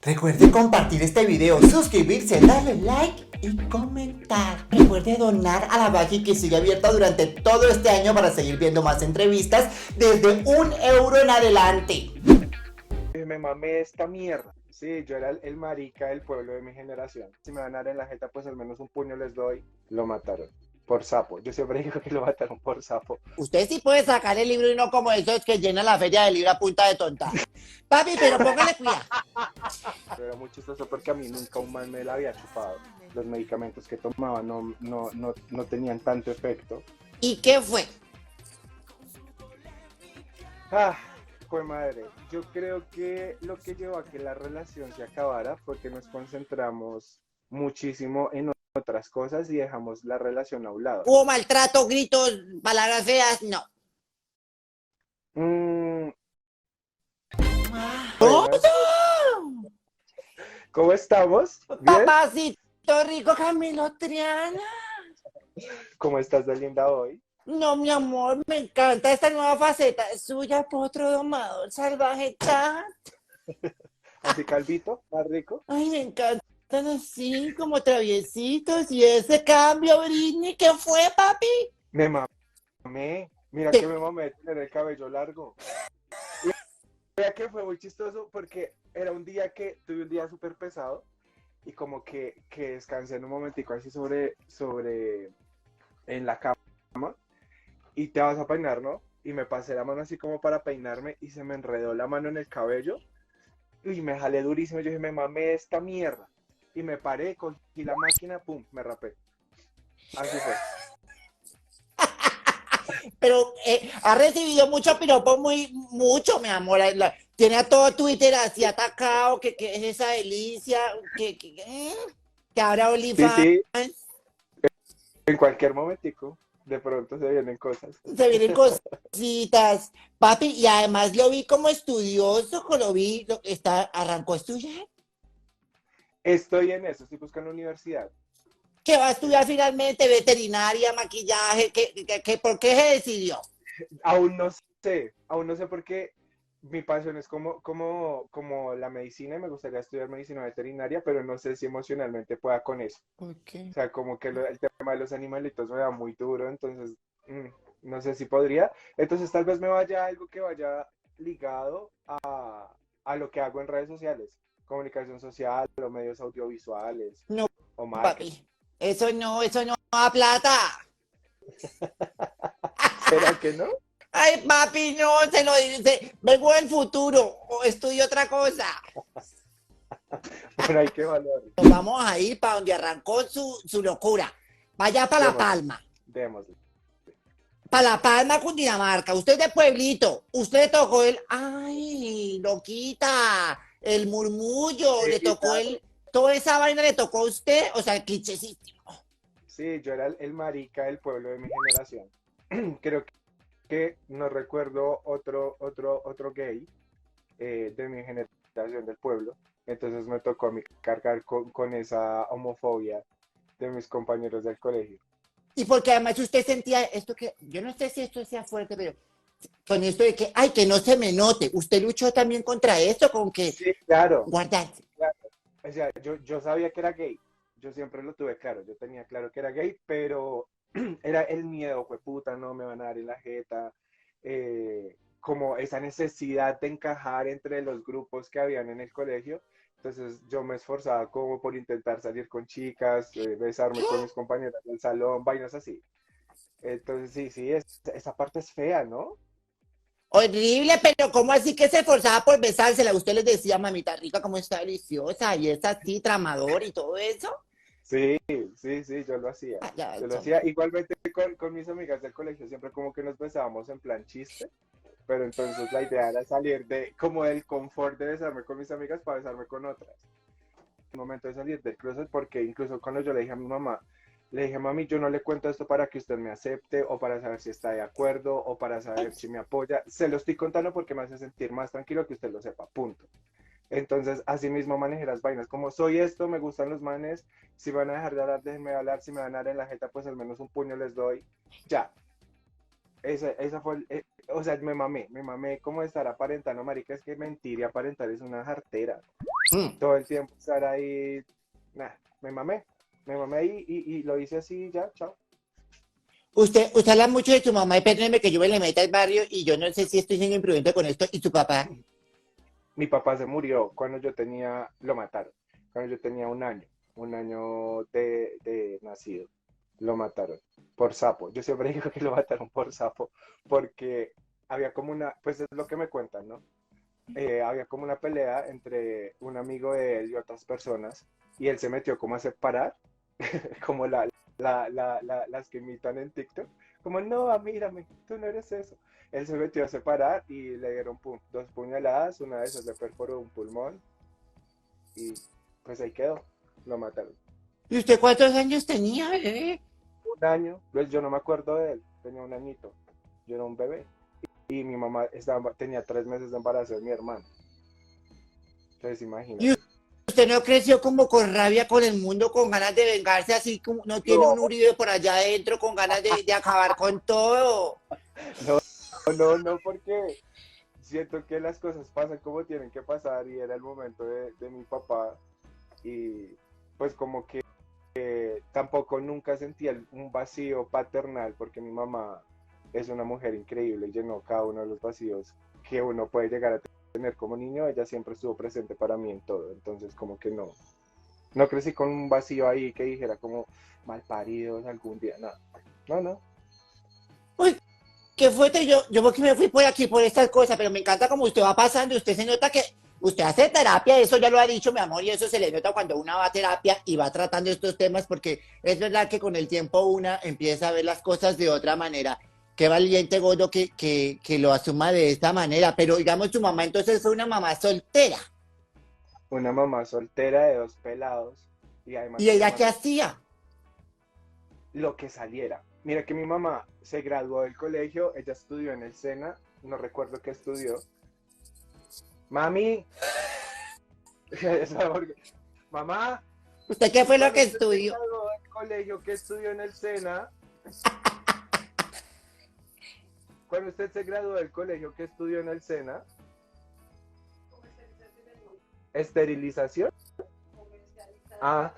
Recuerde compartir este video, suscribirse, darle like y comentar. Recuerde donar a la Bagi que sigue abierta durante todo este año para seguir viendo más entrevistas desde €1 en adelante. Me mamé esta mierda. Sí, yo era el marica del pueblo de mi generación. Si me van a dar en la jeta, pues al menos un puño les doy. Lo mataron. Por sapo. Yo siempre digo que lo mataron por sapo. Usted sí puede sacar el libro y no como esos que llenan la feria del libro a punta de tonta. Papi, pero póngale cuidado. Pero era muy chistoso porque a mí nunca un man me la había chupado. Los medicamentos que tomaba no tenían tanto efecto. ¿Y qué fue? Ah, fue madre. Yo creo que lo que llevó a que la relación se acabara fue que nos concentramos muchísimo en otras cosas y dejamos la relación a un lado. ¿Hubo maltrato, gritos, palabras feas? No. Mm, ¿Cómo? buenas. ¿Cómo estamos? ¿Bien? Papacito rico, Camilo Triana. ¿Cómo estás de linda hoy? No, mi amor, me encanta esta nueva faceta suya, potro domador salvaje. Así calvito, más rico. Ay, me encantan así, como traviesitos. Y ese cambio, Britney, ¿qué fue, papi? Me mamé. Mira ¿Qué? que me mamé de tener el cabello largo. Y mira que fue muy chistoso porque era un día que tuve un día súper pesado y como que descansé en un momentico así sobre en la cama y te vas a peinar, ¿no? Y me pasé la mano así como para peinarme y se me enredó la mano en el cabello y me jalé durísimo. Yo dije, me mamé esta mierda. Y me paré, cogí la máquina, pum, me rapé. Así fue. Pero ha recibido mucho piropo, mucho, mi amor. Tiene a todo Twitter así atacado, que es esa delicia, que ahora Sí, OnlyFans. sí, en cualquier momentico, de pronto se vienen cosas. Se vienen cositas, papi, y además lo vi como estudioso, lo vi, arrancó a estudiar. Estoy en eso, estoy buscando universidad. ¿Qué va a estudiar finalmente? Veterinaria, maquillaje, ¿por qué se decidió? Aún no sé por qué mi pasión es como la medicina y me gustaría estudiar medicina veterinaria, pero no sé si emocionalmente pueda con eso. ¿Por qué? O sea, como que el tema de los animalitos me da muy duro, entonces mm, no sé si podría. Entonces tal vez me vaya a algo que vaya ligado a lo que hago en redes sociales, comunicación social, o medios audiovisuales, No, o marketing. papi, eso no da plata. ¿Será que no? Ay, papi, no, se lo dice, vengo del futuro, o estudio otra cosa. Pero hay que valorar. Nos vamos a ir para donde arrancó su locura. Vaya para La Démosle, Palma. démosle. Para La Palma, Cundinamarca. Usted de pueblito. Usted le tocó el. Ay, loquita. El murmullo. Le Sí, tocó claro. el. Toda esa vaina le tocó a usted. O sea, el clichésísimo. Sí, yo era el marica del pueblo de mi generación. Creo que no recuerdo otro gay de mi generación del pueblo. Entonces me tocó a mí cargar con esa homofobia de mis compañeros del colegio. Y porque además usted sentía esto que. Yo no sé si esto sea fuerte, pero. Con esto de que. Ay, que no se me note. Usted luchó también contra esto, con que. Sí, claro, Guardarse. claro. O sea, yo sabía que era gay. Yo siempre lo tuve claro. Yo tenía claro que era gay, pero era el miedo, fue puta, no me van a dar en la jeta. Como esa necesidad de encajar entre los grupos que habían en el colegio. Entonces yo me esforzaba como por intentar salir con chicas, besarme con mis compañeras del salón, vainas así. Entonces sí, sí, esa parte es fea, ¿no? Horrible, pero ¿cómo así que se esforzaba por besársela? Usted les decía, mamita rica, cómo está deliciosa, y es así, tramador y todo eso. Sí, sí, sí, yo lo hacía. Ay, ya, Yo lo hacía igualmente con mis amigas del colegio, siempre como que nos besábamos en plan chiste, pero entonces la idea era salir de como del confort de besarme con mis amigas para besarme con otras. El momento de salir del closet porque incluso cuando yo le dije a mi mamá, le dije, mami, yo no le cuento esto para que usted me acepte o para saber si está de acuerdo o para saber si me apoya. Se lo estoy contando porque me hace sentir más tranquilo que usted lo sepa, punto. Entonces, así mismo manejé las vainas. Como soy esto, me gustan los manes. Si van a dejar de hablar, déjenme hablar. Si me van a dar en la jeta, pues al menos un puño les doy. Ya. esa fue, o sea, me mamé como de estar aparentando, marica, es que mentir y aparentar es una jartera. Mm. Todo el tiempo estar ahí, nah, me mamé ahí y lo hice así, ya, chao. Usted habla mucho de tu mamá y perdóneme que yo me le meta al barrio y yo no sé si estoy siendo imprudente con esto. ¿Y tu papá? Mi papá se murió cuando yo tenía, lo mataron, cuando yo tenía un año de nacido, lo mataron por sapo. Yo siempre digo que lo mataron por sapo, porque había como una, pues es lo que me cuentan, ¿no? Había como una pelea entre un amigo de él y otras personas, y él se metió como a separar, como las que imitan en TikTok, como no, mírame, tú no eres eso. Él se metió a separar y le dieron dos puñaladas, una de esas le perforó un pulmón y pues ahí quedó, lo mataron. ¿Y usted cuántos años tenía, bebé? Un año, pues yo no me acuerdo de él, tenía un añito, yo era un bebé y mi mamá tenía 3 meses de embarazo de mi hermano, entonces ¿Y imagínate. usted no creció como con rabia con el mundo, con ganas de vengarse, así como no tiene No, un Uribe por allá adentro con ganas de acabar con todo? no, no, porque siento que las cosas pasan como tienen que pasar y era el momento de mi papá y pues como que tampoco nunca sentí un vacío paternal porque mi mamá es una mujer increíble y llenó cada uno de los vacíos que uno puede llegar a tener como niño, ella siempre estuvo presente para mí en todo, entonces como que no crecí con un vacío ahí que dijera como mal paridos algún día, no. Uy, qué fuerte, yo porque me fui por aquí por estas cosas, pero me encanta como usted va pasando, usted se nota que usted hace terapia, eso ya lo ha dicho mi amor, y eso se le nota cuando una va a terapia y va tratando estos temas, porque es verdad que con el tiempo una empieza a ver las cosas de otra manera. Qué valiente Godo que lo asuma de esta manera, pero digamos tu mamá entonces fue una mamá soltera. Una mamá soltera de dos pelados y además ¿Y mi ella mamá qué no hacía? lo que saliera. Mira que mi mamá se graduó del colegio, ella estudió en el SENA, no recuerdo qué estudió. Mami, mamá, ¿Usted qué fue lo cuando que usted se estudió? graduó del colegio, ¿qué estudió en el SENA? Cuando usted se graduó del colegio, ¿qué estudió en el SENA? Esterilización. Ah,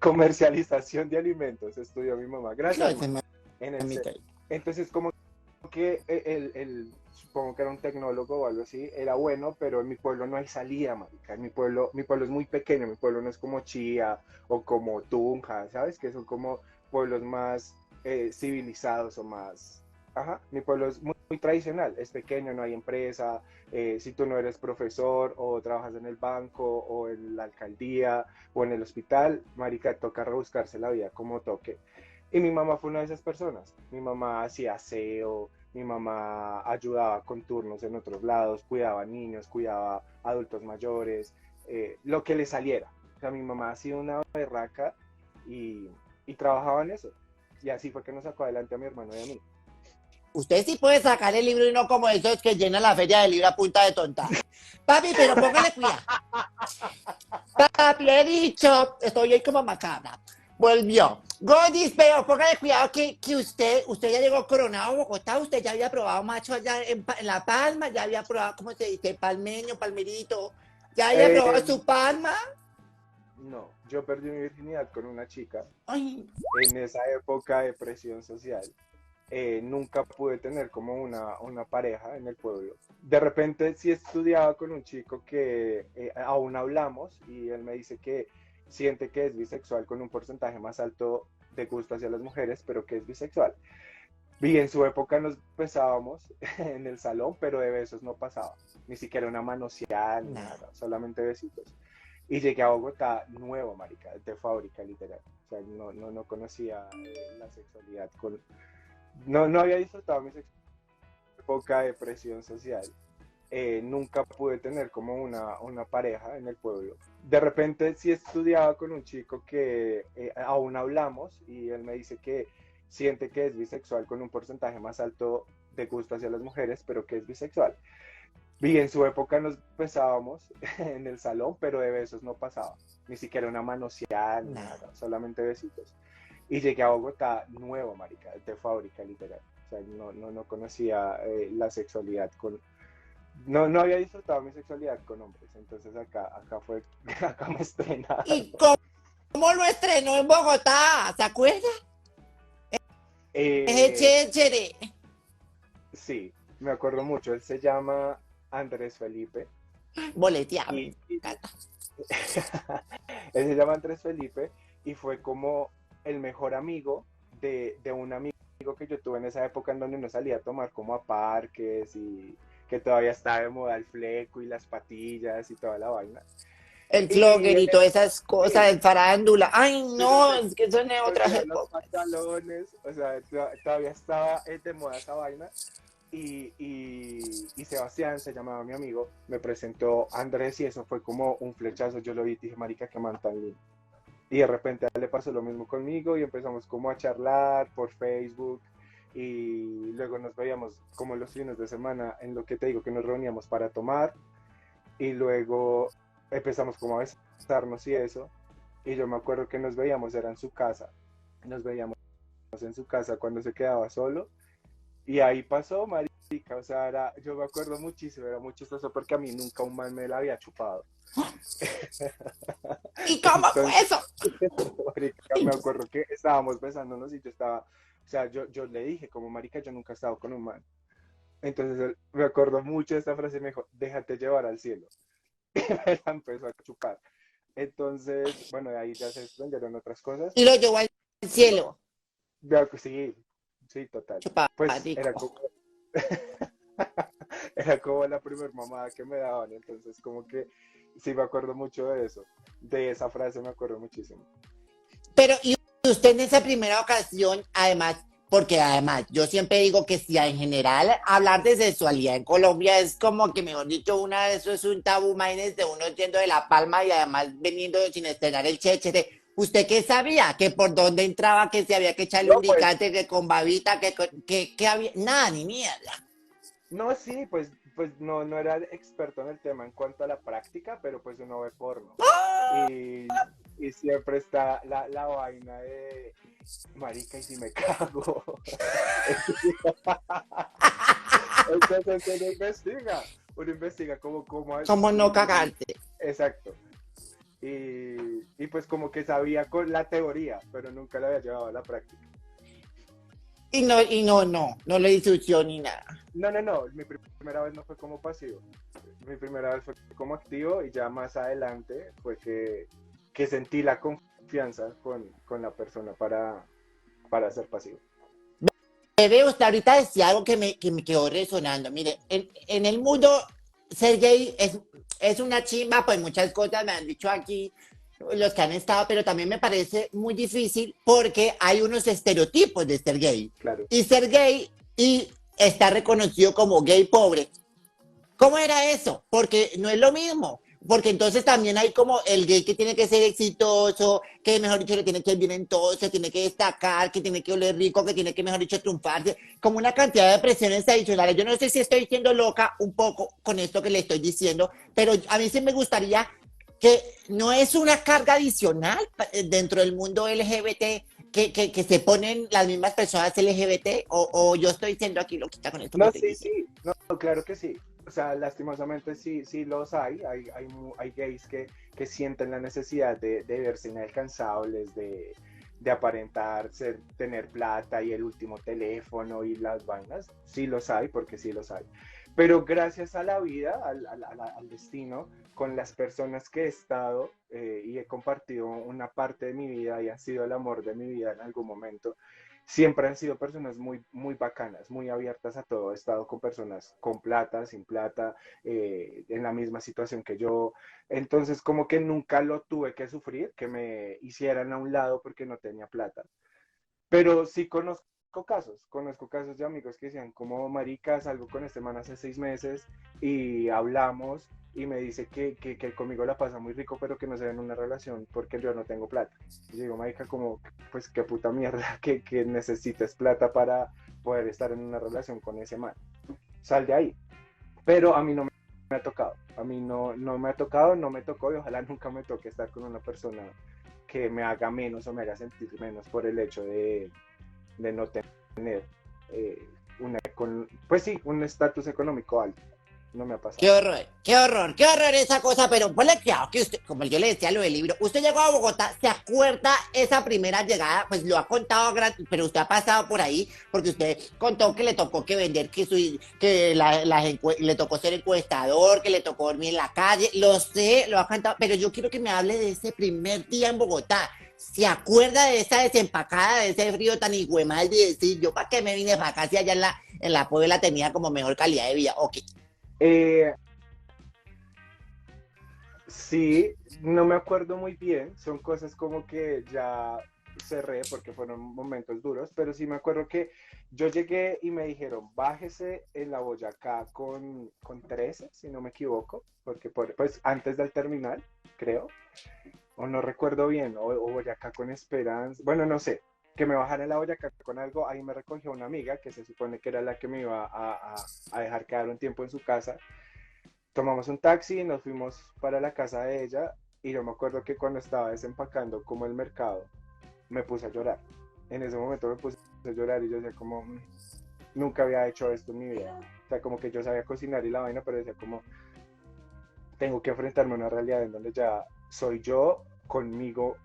comercialización de alimentos, estudió mi mamá. No, Gracias, ese mamá. En el SENA. mamita. Entonces, como que supongo que era un tecnólogo o algo así, era bueno, pero en mi pueblo no hay salida, marica. En mi pueblo es muy pequeño, mi pueblo no es como Chía o como Tunja, ¿sabes? Que son como pueblos más civilizados o más... Ajá, mi pueblo es muy tradicional, es pequeño, no hay empresa, si tú no eres profesor o trabajas en el banco o en la alcaldía o en el hospital, marica, toca rebuscarse la vida como toque. Y mi mamá fue una de esas personas. Mi mamá hacía aseo, mi mamá ayudaba con turnos en otros lados, cuidaba niños, cuidaba adultos mayores, lo que le saliera. O sea, mi mamá ha sido una berraca y, y trabajaba en eso. Y así fue que nos sacó adelante a mi hermano y a mí. Usted sí puede sacar el libro y no como esos que llenan la feria del libro a punta de tontadas. Papi, pero póngale cuidado. Papi, he dicho, estoy ahí como macabra. Volvió. Godis, pero póngale cuidado que usted ya llegó coronado a Bogotá, usted ya había probado macho allá en La Palma, ya había probado, ¿cómo se dice? Palmeño, palmerito, ya había probado Eh, su palma. no, yo perdí mi virginidad con una chica Ay, en esa época de presión social. Nunca pude tener como una pareja en el pueblo. De repente sí estudiaba con un chico que aún hablamos y él me dice que siente que es bisexual con un porcentaje más alto de gusto hacia las mujeres, pero que es bisexual. Y en su época nos besábamos en el salón, pero de besos no pasaba. Ni siquiera una manoseada ni nada. nada, solamente besitos. Y llegué a Bogotá nuevo, marica, de fábrica, literal. O sea, no conocía la sexualidad no había disfrutado mi época de presión social. Nunca pude tener como una pareja en el pueblo. De repente sí estudiaba con un chico que aún hablamos y él me dice que siente que es bisexual con un porcentaje más alto de gusto hacia las mujeres, pero que es bisexual. Y en su época nos besábamos en el salón, pero de besos no pasaba. Ni siquiera una manoseada ni Nada. nada, solamente besitos. Y llegué a Bogotá nuevo, marica, de fábrica, literal. O sea, no conocía la sexualidad con... No había disfrutado mi sexualidad con hombres, entonces acá fue, acá me estrenaron. ¿Y cómo lo estrenó en Bogotá? ¿Se acuerda? Ese Eh, chéchere. sí, me acuerdo mucho, él se llama Andrés Felipe Boleteame. y él se llama Andrés Felipe y fue como el mejor amigo de un amigo que yo tuve en esa época en donde uno salía a tomar como a parques y que todavía estaba de moda el fleco y las patillas y toda la vaina. El Y flogger él y era, todas esas cosas sí, de farándula. Ay, sí, sí, no, sí, es que son de otras ponía los épocas. pantalones, o sea, todavía estaba de moda esa vaina. Y Sebastián se llamaba mi amigo, me presentó a Andrés y eso fue como un flechazo. Yo lo vi y dije, marica, qué man tan lindo. Y de repente a él le pasó lo mismo conmigo y empezamos como a charlar por Facebook y luego nos veíamos como los fines de semana en lo que te digo que nos reuníamos para tomar y luego empezamos como a besarnos y eso. Y yo me acuerdo que nos veíamos, era en su casa, nos veíamos en su casa cuando se quedaba solo y ahí pasó, marica, o sea, yo me acuerdo muchísimo, era muy chistoso porque a mí nunca un man me la había chupado. ¿Y cómo fue Entonces, eso? marica, me acuerdo que estábamos besándonos y yo estaba, o sea, yo le dije como, marica, yo nunca he estado con un man. Entonces me acuerdo mucho de esta frase y me dijo, déjate llevar al cielo. Y me la empezó a chupar. Entonces, bueno, de ahí ya se desprendieron otras cosas. Y lo llevó al cielo. Sí, sí, total. Pues Chupadico. era como la primer mamada que me daban, entonces como que sí me acuerdo mucho de eso, de esa frase me acuerdo muchísimo. Pero, y usted en esa primera ocasión, además, porque además yo siempre digo que si en general hablar de sexualidad en Colombia es como que, mejor dicho, una de eso es un tabú, imagínese uno yendo de La Palma y además veniendo sin estrenar el chéchere. ¿Usted qué sabía? ¿Que por dónde entraba? ¿Que se había que echar No, pues, lubricante? ¿Que con babita? ¿Que había? Nada, ni mierda. no, sí, pues no era experto en el tema en cuanto a la práctica, pero pues uno ve porno. Y siempre está la vaina de, marica, y si me cago. Entonces uno investiga cómo ¿Cómo no y cagarte? exacto. Y pues como que sabía con la teoría, pero nunca la había llevado a la práctica. No le discusión ni nada. No, mi primera vez no fue como pasivo. Mi primera vez fue como activo y ya más adelante fue que sentí la confianza con la persona para ser pasivo. Bebé, usted ahorita decía algo que me quedó resonando. Mire, en el mundo ser gay es una chimba, pues muchas cosas me han dicho aquí los que han estado, pero también me parece muy difícil porque hay unos estereotipos de ser gay. Claro. Y ser gay y estar reconocido como gay pobre. ¿Cómo era eso? Porque no es lo mismo. Porque entonces también hay como el gay que tiene que ser exitoso, que mejor dicho le tiene que ir bien en todo, se tiene que destacar, que tiene que oler rico, que tiene que mejor dicho triunfarse, como una cantidad de presiones adicionales. Yo no sé si estoy siendo loca un poco con esto que le estoy diciendo, pero a mí sí me gustaría que no es una carga adicional dentro del mundo LGBT que se ponen las mismas personas LGBT o yo estoy siendo aquí loquita con esto que No, estoy sí, diciendo. sí, no, claro que sí. O sea, lastimosamente sí los hay gays que sienten la necesidad de verse inalcanzables, de aparentar tener plata y el último teléfono y las vainas. Sí los hay, porque sí los hay. Pero gracias a la vida, al destino, con las personas que he estado y he compartido una parte de mi vida y ha sido el amor de mi vida en algún momento, siempre han sido personas muy bacanas, muy abiertas a todo. He estado con personas con plata, sin plata, en la misma situación que yo. Entonces, como que nunca lo tuve que sufrir, que me hicieran a un lado porque no tenía plata. Pero sí conozco casos de amigos que decían, como marica, salgo con este man hace 6 meses y hablamos y me dice que conmigo la pasa muy rico, pero que no se ve en una relación porque yo no tengo plata. Y yo digo, marica, como, pues qué puta mierda que necesites plata para poder estar en una relación con ese man. Sal de ahí. Pero a mí no me ha tocado. A mí no me ha tocado, no me tocó y ojalá nunca me toque estar con una persona que me haga menos o me haga sentir menos por el hecho de no tener pues sí, un estatus económico alto. No me ha pasado. Qué horror, qué horror esa cosa, pero ponle cuidado que usted, como yo le decía lo del libro, usted llegó a Bogotá, ¿se acuerda esa primera llegada? Pues lo ha contado gratis, pero usted ha pasado por ahí, porque usted contó que le tocó que vender, le tocó ser encuestador, que le tocó dormir en la calle, lo sé, lo ha contado, pero yo quiero que me hable de ese primer día en Bogotá. ¿Se acuerda de esa desempacada, de ese frío tan hijuemal de decir, yo para qué me vine para acá si allá en la Puebla tenía como mejor calidad de vida? Ok. Eh, sí, no me acuerdo muy bien, son cosas como que ya cerré porque fueron momentos duros, pero sí me acuerdo que yo llegué y me dijeron, bájese en la Boyacá con 13, si no me equivoco, porque pues antes del terminal, creo, o no recuerdo bien, o Boyacá con Esperanza, bueno, no sé, que me bajara en la Boyacá con algo, ahí me recogió una amiga que se supone que era la que me iba a dejar quedar un tiempo en su casa. Tomamos un taxi y nos fuimos para la casa de ella y yo me acuerdo que cuando estaba desempacando como el mercado, me puse a llorar. En ese momento me puse a llorar y yo decía como, nunca había hecho esto en mi vida. O sea, como que yo sabía cocinar y la vaina, pero decía como, tengo que enfrentarme a una realidad en donde ya soy yo conmigo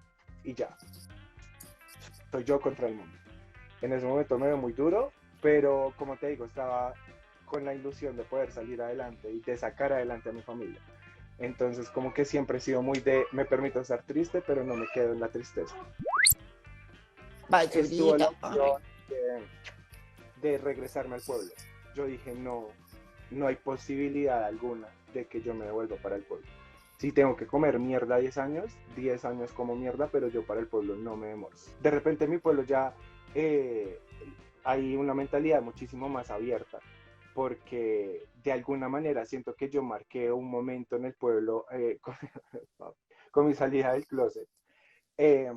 y ya. Soy yo contra el mundo. En ese momento me dio muy duro, pero como te digo, estaba con la ilusión de poder salir adelante y de sacar adelante a mi familia. Entonces, como que siempre he sido muy de, me permito estar triste, pero no me quedo en la tristeza. Estuvo la Basurita. opción de regresarme al pueblo. Yo dije, no, no hay posibilidad alguna de que yo me devuelva para el pueblo. Si tengo que comer mierda 10 años como mierda, pero yo para el pueblo no me demoro. De repente en mi pueblo ya hay una mentalidad muchísimo más abierta, porque de alguna manera siento que yo marqué un momento en el pueblo con mi salida del closet. Eh,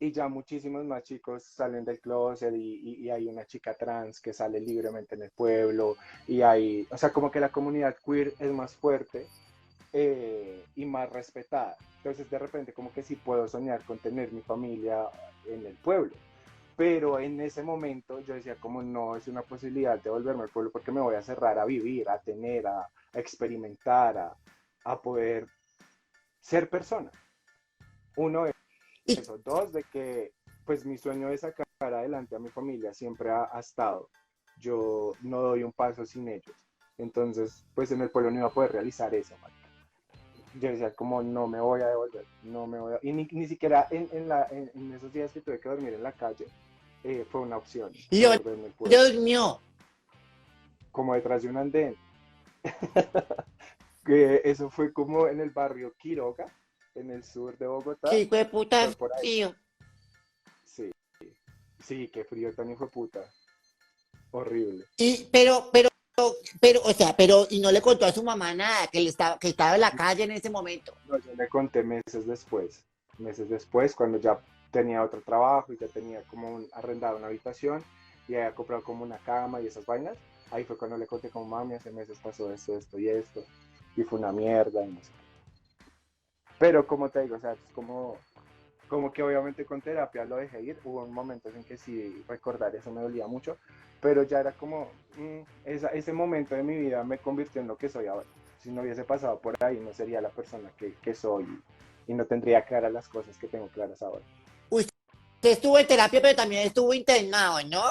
y ya muchísimos más chicos salen del closet y hay una chica trans que sale libremente en el pueblo y hay, o sea, como que la comunidad queer es más fuerte y más respetada. Entonces de repente como que sí puedo soñar con tener mi familia en el pueblo. Pero en ese momento yo decía como no es una posibilidad de volverme al pueblo porque me voy a cerrar a vivir, a tener, a experimentar, a poder ser persona. Uno es Y, eso, dos de que pues mi sueño de sacar adelante a mi familia siempre ha estado. Yo no doy un paso sin ellos. Entonces pues en el pueblo no iba a poder realizar eso, man. Yo decía como no me voy a devolver, no me voy a... Y ni siquiera en esos días que tuve que dormir en la calle, fue una opción y yo, devolverme al pueblo. Dios mío, Como detrás de un andén. Que eso fue como en el barrio Quiroga, en el sur de Bogotá. qué hijo de puta Fue por ahí. frío. Sí, sí, qué frío tan hijo de puta. Horrible. Y, o sea, y no le contó a su mamá nada, que estaba en la calle en ese momento. No, yo le conté meses después, cuando ya tenía otro trabajo y ya tenía como arrendado una habitación y había comprado como una cama y esas vainas. Ahí fue cuando le conté como mami, hace meses pasó esto, esto y esto. Y fue una mierda y no sé. Pero como te digo, o sea, es como que obviamente con terapia lo dejé ir. Hubo momentos en que sí recordar eso me dolía mucho, pero ya era como ese momento de mi vida me convirtió en lo que soy ahora. Si no hubiese pasado por ahí, no sería la persona que soy y no tendría claras las cosas que tengo claras ahora. Usted estuvo en terapia, pero también estuvo internado, ¿no?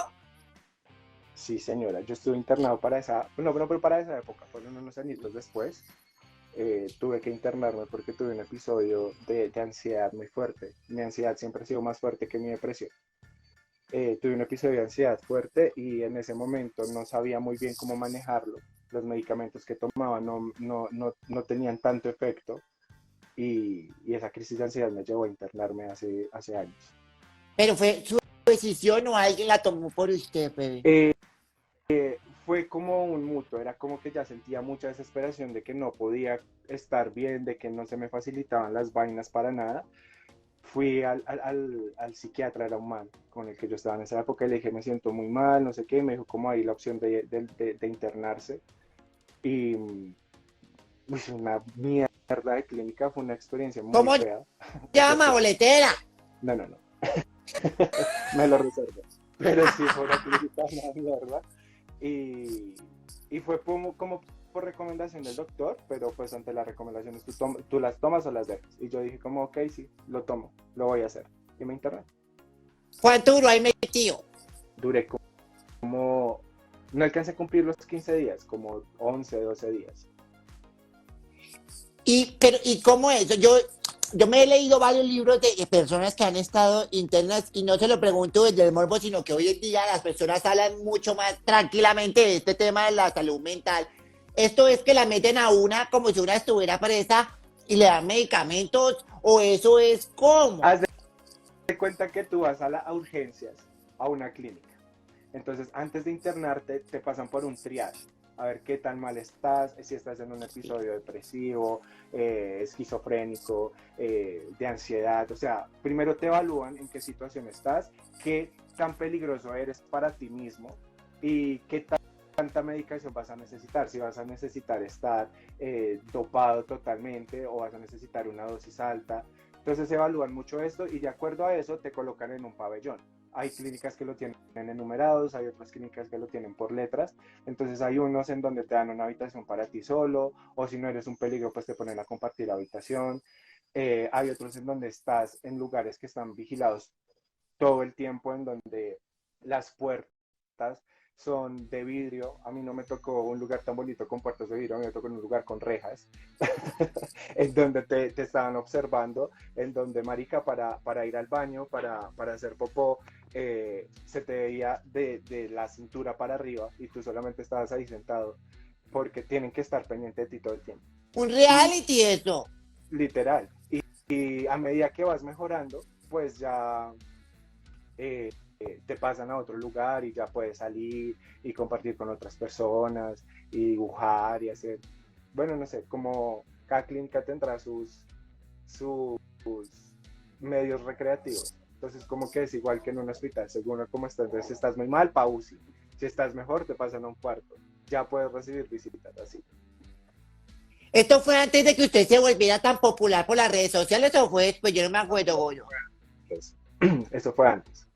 Sí, señora, yo estuve internado para esa, no, pero para esa época, fueron unos añitos después. Tuve que internarme porque tuve un episodio de ansiedad muy fuerte. Mi ansiedad siempre ha sido más fuerte que mi depresión. Tuve un episodio de ansiedad fuerte y en ese momento no sabía muy bien cómo manejarlo. Los medicamentos que tomaba no tenían tanto efecto y esa crisis de ansiedad me llevó a internarme hace años. Pero fue su decisión o alguien la tomó por usted, bebé. Eh, Fue como un mutuo, era como que ya sentía mucha desesperación de que no podía estar bien, de que no se me facilitaban las vainas para nada. Fui al psiquiatra, era un man con el que yo estaba en esa época, y le dije, me siento muy mal, no sé qué, me dijo como ahí la opción de internarse. Y pues, una mierda de clínica, fue una experiencia muy ¿Cómo fea. llama, boletera? No, me lo reservo. pero sí fue una clínica una mierda. Y, y fue como por recomendación del doctor, pero pues ante las recomendaciones tú las tomas o las dejas. Y yo dije como, ok, sí, lo tomo, lo voy a hacer. Y me interné. ¿Cuánto duró ahí metido? Duré como, no alcancé a cumplir los 15 días, como 11, 12 días. ¿Y cómo es? Yo me he leído varios libros de personas que han estado internas y no se lo pregunto desde el morbo, sino que hoy en día las personas hablan mucho más tranquilamente de este tema de la salud mental. Esto es que la meten a una como si una estuviera presa y le dan medicamentos, o eso es como. Haz de cuenta que tú vas a urgencias, a una clínica. Entonces, antes de internarte, te pasan por un triage. A ver qué tan mal estás, si estás en un episodio depresivo, esquizofrénico, de ansiedad. O sea, primero te evalúan en qué situación estás, qué tan peligroso eres para ti mismo y qué tanta medicación vas a necesitar. Si vas a necesitar estar dopado totalmente o vas a necesitar una dosis alta. Entonces evalúan mucho esto y de acuerdo a eso te colocan en un pabellón. Hay clínicas que lo tienen enumerados, hay otras clínicas que lo tienen por letras. Entonces hay unos en donde te dan una habitación para ti solo, o si no eres un peligro, pues te ponen a compartir habitación. Hay otros en donde estás en lugares que están vigilados todo el tiempo, en donde las puertas son de vidrio. A mí no me tocó un lugar tan bonito con puertas de vidrio, a mí me tocó un lugar con rejas, en donde te estaban observando, en donde, marica, para ir al baño, para hacer popó, se te veía de la cintura para arriba y tú solamente estabas ahí sentado, porque tienen que estar pendiente de ti todo el tiempo. Un reality eso. Literal. Y a medida que vas mejorando, pues ya eh, te pasan a otro lugar y ya puedes salir y compartir con otras personas y dibujar y hacer, bueno, no sé, como cada clínica tendrá sus medios recreativos. Entonces, como que es igual que en un hospital, según cómo estás. Entonces, si estás muy mal, pa' UCI. Si estás mejor, te pasan a un cuarto. Ya puedes recibir visitas así. ¿Esto fue antes de que usted se volviera tan popular por las redes sociales o fue después? Yo no me acuerdo, Goyo. Entonces, eso fue antes.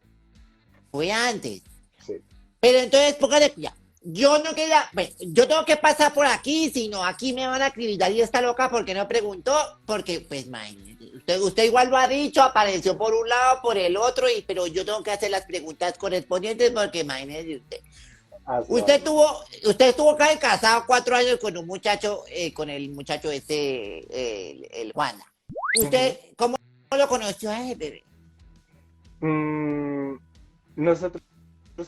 Fue antes. Sí. Pero entonces, póngale cuidado. Yo no quería, pues, yo tengo que pasar por aquí, sino aquí me van a acribillar y está loca porque no preguntó, porque, pues, imagínate, usted igual lo ha dicho, apareció por un lado, por el otro, pero yo tengo que hacer las preguntas correspondientes porque imagínese usted. Usted estuvo acá casado 4 años con un muchacho, con el muchacho este, el Juana. ¿Usted cómo lo conoció a ese bebé? Nosotros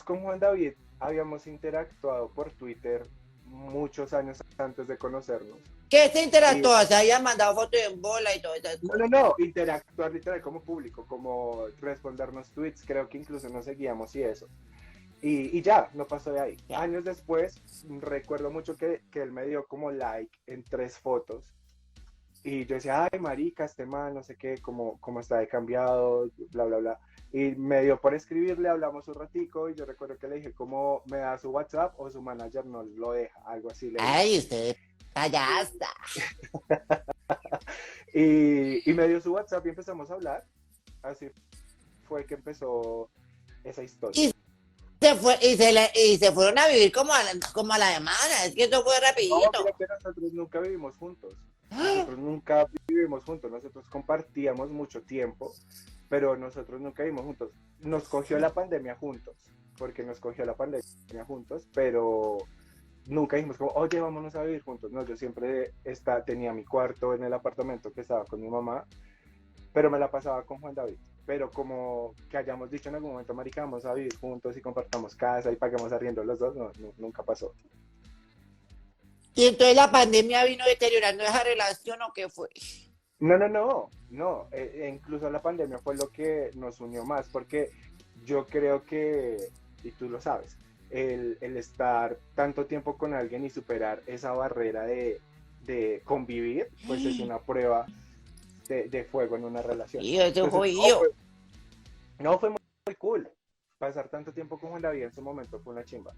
con Juan David habíamos interactuado por Twitter muchos años antes de conocernos. ¿Qué se interactuó? Se habían mandado fotos en bola y todo eso. No, interactuar literal como público, como respondernos tweets, creo que incluso nos seguíamos y eso. Y ya, no pasó de ahí. Ya. Años después, recuerdo mucho que él me dio como like en 3 fotos. Y yo decía, ay, marica, este man, no sé qué, cómo está de cambiado, bla, bla, bla. Y me dio por escribirle, hablamos un ratico, y yo recuerdo que le dije, ¿cómo me da su WhatsApp o su manager no lo deja? Algo así le dije. Ay, usted, payasa. Y me dio su WhatsApp y empezamos a hablar. Así fue que empezó esa historia. Y se fueron a vivir como a la semana. Es que eso fue No, rapidito. pero que nosotros nunca vivimos juntos. Nosotros nunca vivimos juntos. Nosotros compartíamos mucho tiempo, pero nosotros nunca vivimos juntos. Nos cogió la pandemia juntos, porque nos cogió la pandemia juntos, pero nunca dijimos como, oye, vámonos a vivir juntos. No, yo siempre tenía mi cuarto en el apartamento que estaba con mi mamá, pero me la pasaba con Juan David. Pero como que hayamos dicho en algún momento, marica, vamos a vivir juntos y compartamos casa y paguemos arriendo los dos, no, nunca pasó. Y entonces la pandemia vino deteriorando esa relación, ¿o qué fue? No. Incluso la pandemia fue lo que nos unió más, porque yo creo que, y tú lo sabes, el estar tanto tiempo con alguien y superar esa barrera de convivir, pues es una prueba de fuego en una relación. Y eso fue Entonces, yo. fue muy cool. Pasar tanto tiempo con Juan David en su momento fue una chimba.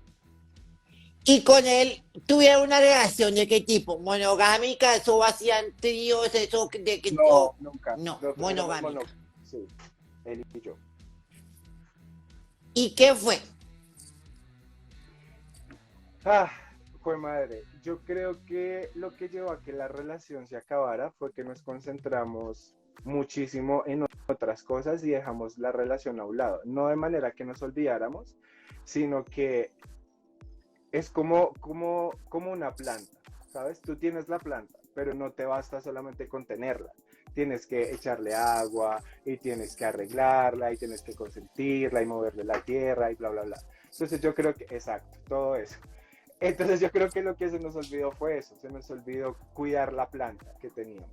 Y con él tuvieron una relación de qué tipo, monogámica, eso hacían tríos, eso de que Nunca. no, Nosotros monogámica. éramos sí, él y yo. ¿Y qué fue? Ah, fue madre. Yo creo que lo que llevó a que la relación se acabara fue que nos concentramos muchísimo en otras cosas y dejamos la relación a un lado. No de manera que nos olvidáramos, sino que es como una planta, ¿sabes? Tú tienes la planta, pero no te basta solamente con tenerla. Tienes que echarle agua y tienes que arreglarla y tienes que consentirla y moverle la tierra y bla, bla, bla. Entonces yo creo que, exacto, todo eso. Entonces yo creo que lo que se nos olvidó fue eso, se nos olvidó cuidar la planta que teníamos.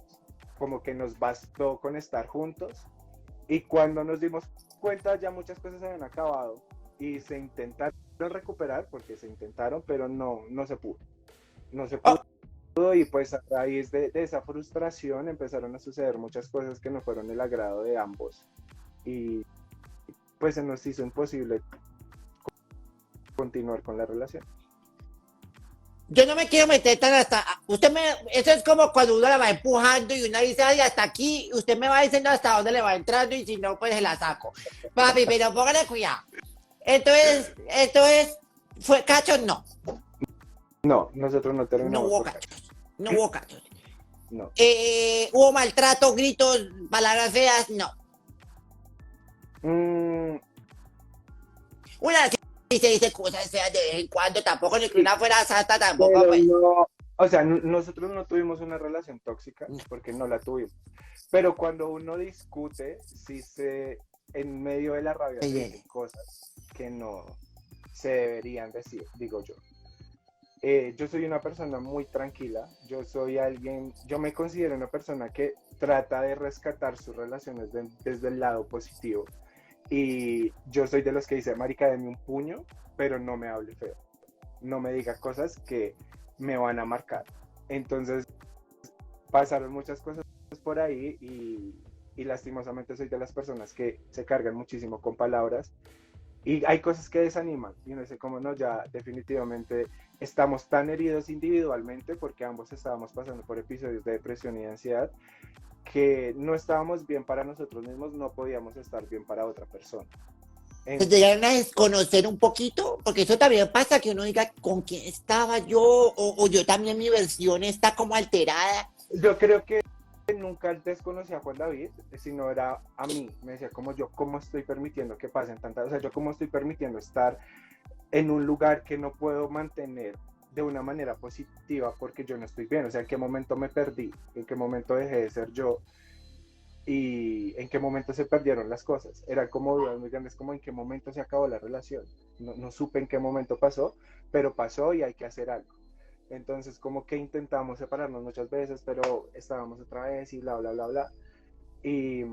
Como que nos bastó con estar juntos y cuando nos dimos cuenta ya muchas cosas se habían acabado y se intentaron recuperar porque se intentaron, pero no se pudo. No se Oh, pudo y pues a raíz de esa frustración empezaron a suceder muchas cosas que no fueron del agrado de ambos y pues se nos hizo imposible continuar con la relación. yo no me quiero meter tan hasta. Eso es como cuando uno la va empujando y uno dice, ay, hasta aquí, usted me va diciendo hasta dónde le va entrando y si no, pues se la saco. Papi, pero póngale cuidado. ¿Fue cacho? No, No, nosotros no no terminamos hubo por cacho. cachos, no hubo cachos. No. ¿Hubo maltrato, gritos, palabras feas? No. Mm, Una sí se dice cosas feas de vez en cuando, tampoco ni que sí, una fuera santa, tampoco, pero pues. no, o sea, nosotros no tuvimos una relación tóxica No. porque no la tuvimos. Pero cuando uno discute, en medio de la rabia se dicen cosas que no se deberían decir, digo yo. Yo soy una persona muy tranquila, yo me considero una persona que trata de rescatar sus relaciones desde el lado positivo. Y yo soy de los que dice, marica, deme un puño, pero no me hable feo. No me diga cosas que me van a marcar. Entonces pasaron muchas cosas por ahí y lastimosamente soy de las personas que se cargan muchísimo con palabras y hay cosas que desaniman y uno dice como no, ya definitivamente estamos tan heridos individualmente porque ambos estábamos pasando por episodios de depresión y de ansiedad que no estábamos bien para nosotros mismos, no podíamos estar bien para otra persona. Se En- llegaron a desconocer un poquito, porque eso también pasa, que uno diga con quién estaba yo, o yo también mi versión está como alterada. yo creo que nunca desconocí a Juan David, sino era a mí, me decía como yo, cómo estoy permitiendo que pasen tantas, o sea, yo cómo estoy permitiendo estar en un lugar que no puedo mantener de una manera positiva porque yo no estoy bien, o sea, en qué momento me perdí, en qué momento dejé de ser yo y en qué momento se perdieron las cosas. Eran como dudas muy grandes, como en qué momento se acabó la relación. No supe en qué momento pasó, pero pasó y hay que hacer algo. Entonces, como que intentamos separarnos muchas veces, pero estábamos otra vez y bla, bla, bla, bla. Y,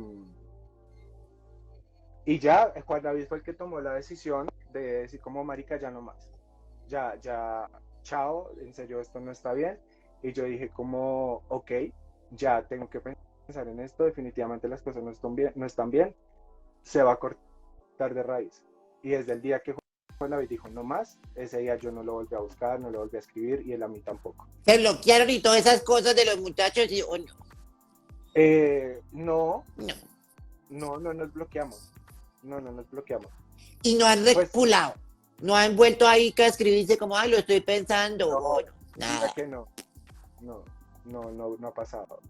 y ya, Juan David fue el que tomó la decisión de decir como marica, ya no más. Ya, chao, en serio, esto no está bien. Y yo dije como, ok, ya tengo que pensar en esto, definitivamente las cosas no están bien, se va a cortar de raíz. Y desde el día que Juan David dijo no más, ese día yo no lo volví a buscar, no lo volví a escribir y él a mí tampoco. Se bloquearon y todas esas cosas de los muchachos, y no, No, no. no nos bloqueamos. No nos bloqueamos. Y no han Pues reculado, no han vuelto ahí a escribirse como, ay, lo estoy pensando, o no, no, mira nada. que no ha pasado.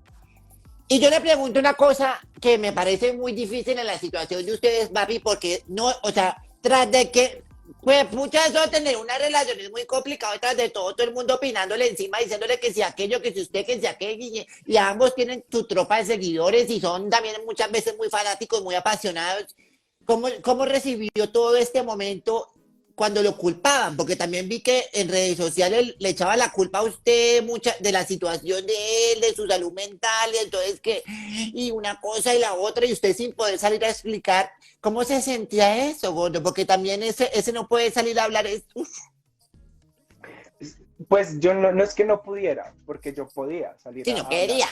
Y yo le pregunto una cosa que me parece muy difícil en la situación de ustedes, papi, porque no, o sea, tras de que, pues, pucha, eso de tener una relación es muy complicado, tras de todo el mundo opinándole encima, diciéndole que si aquello, que si usted, que si aquello, y ambos tienen su tropa de seguidores y son también muchas veces muy fanáticos, muy apasionados. ¿Cómo recibió todo este momento cuando lo culpaban? Porque también vi que en redes sociales le echaba la culpa a usted mucha de la situación de él, de su salud mental, y entonces que, y una cosa y la otra, y usted sin poder salir a explicar cómo se sentía eso, gordo, porque también ese no puede salir a hablar, Pues yo no es que no pudiera, porque yo podía salir si a no hablar, quería.